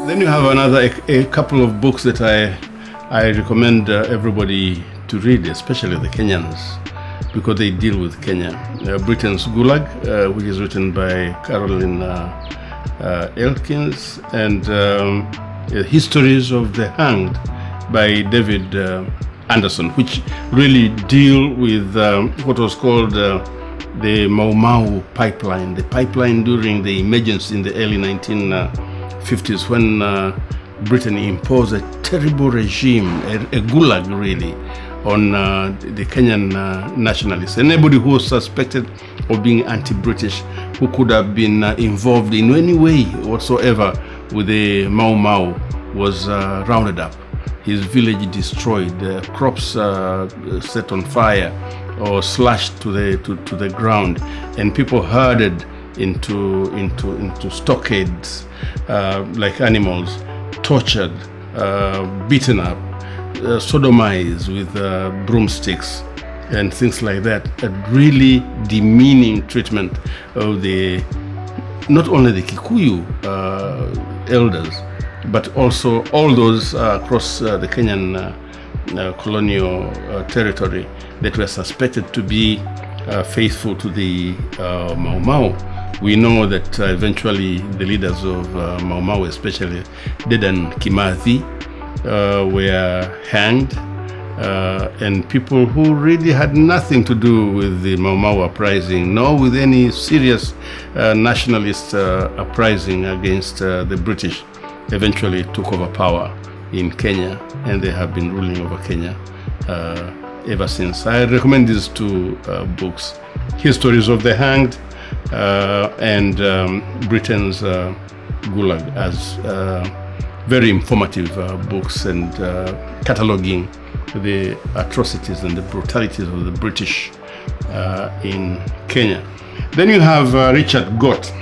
Then you have a couple of books that I recommend everybody to read, especially the Kenyans, because they deal with Kenya. Britain's Gulag, which is written by Caroline Elkins, and Histories of the Hanged by David Anderson, which really deal with what was called the Mau Mau pipeline, the pipeline during the emergency in the early 1950s when Britain imposed a terrible regime, a gulag really, on the Kenyan nationalists. Anybody who was suspected of being anti-British, who could have been involved in any way whatsoever with the Mau Mau, was rounded up. His village destroyed, crops set on fire or slashed to the ground, and people herded into stockades like animals, tortured, beaten up, sodomized with broomsticks and things like that. A really demeaning treatment of not only the Kikuyu elders, but also all those across the Kenyan colonial territory that were suspected to be faithful to the Mau Mau. We know that eventually the leaders of Mau Mau, especially Dedan Kimathi, were hanged, and people who really had nothing to do with the Mau Mau uprising, nor with any serious nationalist uprising against the British, eventually took over power in Kenya, and they have been ruling over Kenya ever since. I recommend these two books, Histories of the Hanged and Britain's Gulag, as very informative books and cataloging the atrocities and the brutalities of the British in Kenya. Then you have Richard Gott.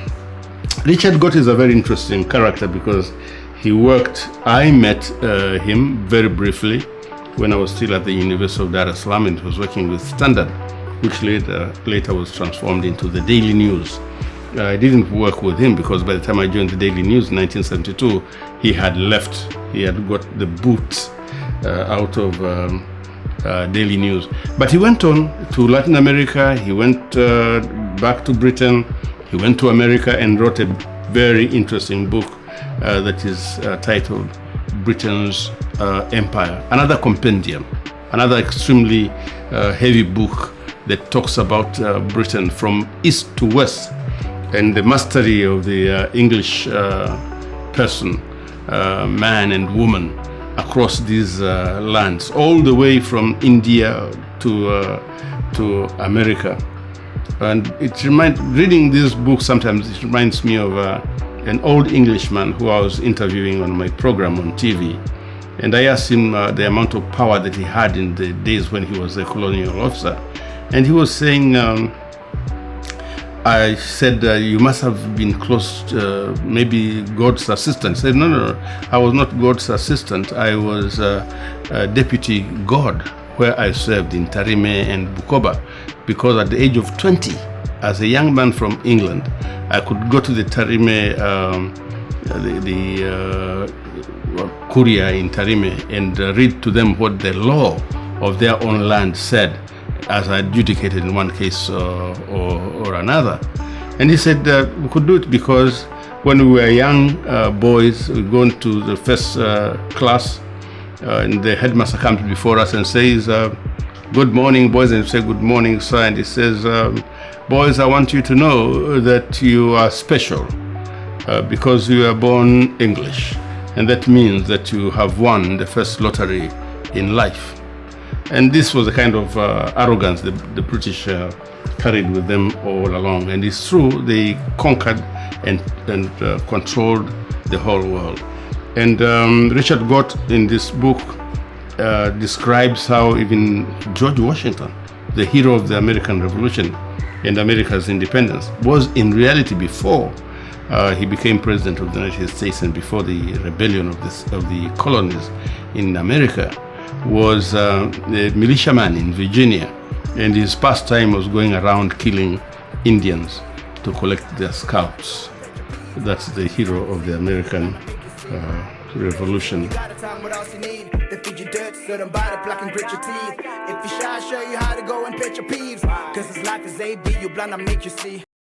Richard Gott is a very interesting character because I met him very briefly when I was still at the University of Dar es Salaam, and was working with Standard, which later was transformed into the Daily News. I didn't work with him because by the time I joined the Daily News in 1972, he had left. He had got the boot out of Daily News. But he went on to Latin America, he went back to Britain, he went to America and wrote a very interesting book that is titled Britain's Empire. Another compendium, another extremely heavy book that talks about Britain from east to west, and the mastery of the English person, man and woman, across these lands, all the way from India to America. And reading this book sometimes it reminds me of an old Englishman who I was interviewing on my program on TV. And I asked him the amount of power that he had in the days when he was a colonial officer. And he was saying, I said, you must have been close to maybe God's assistant. He said, no, I was not God's assistant. I was deputy God, where I served in Tarime and Bukoba, because at the age of 20, as a young man from England, I could go to the Tarime, Kuria in Tarime, and read to them what the law of their own land said, as adjudicated in one case or another. And he said we could do it because when we were young boys, we go into the first class, and the headmaster comes before us and says, good morning, boys, and we say, good morning, sir, and he says, boys, I want you to know that you are special because you were born English, and that means that you have won the first lottery in life. And this was the kind of arrogance the British carried with them all along. And it's true, they conquered and controlled the whole world. And Richard Gott in this book describes how even George Washington, the hero of the American Revolution and America's independence, was in reality, before he became president of the United States and before the rebellion of the colonies in America, was a militiaman in Virginia, and his pastime was going around killing Indians to collect their scalps. That's the hero of the American revolution. You got a time, what else you need? They feed you dirt, so don't bite it, black and grit your teeth. If you shy, show you how to go and pitch your peeves. Cause this life is AB, you blind, I make you see.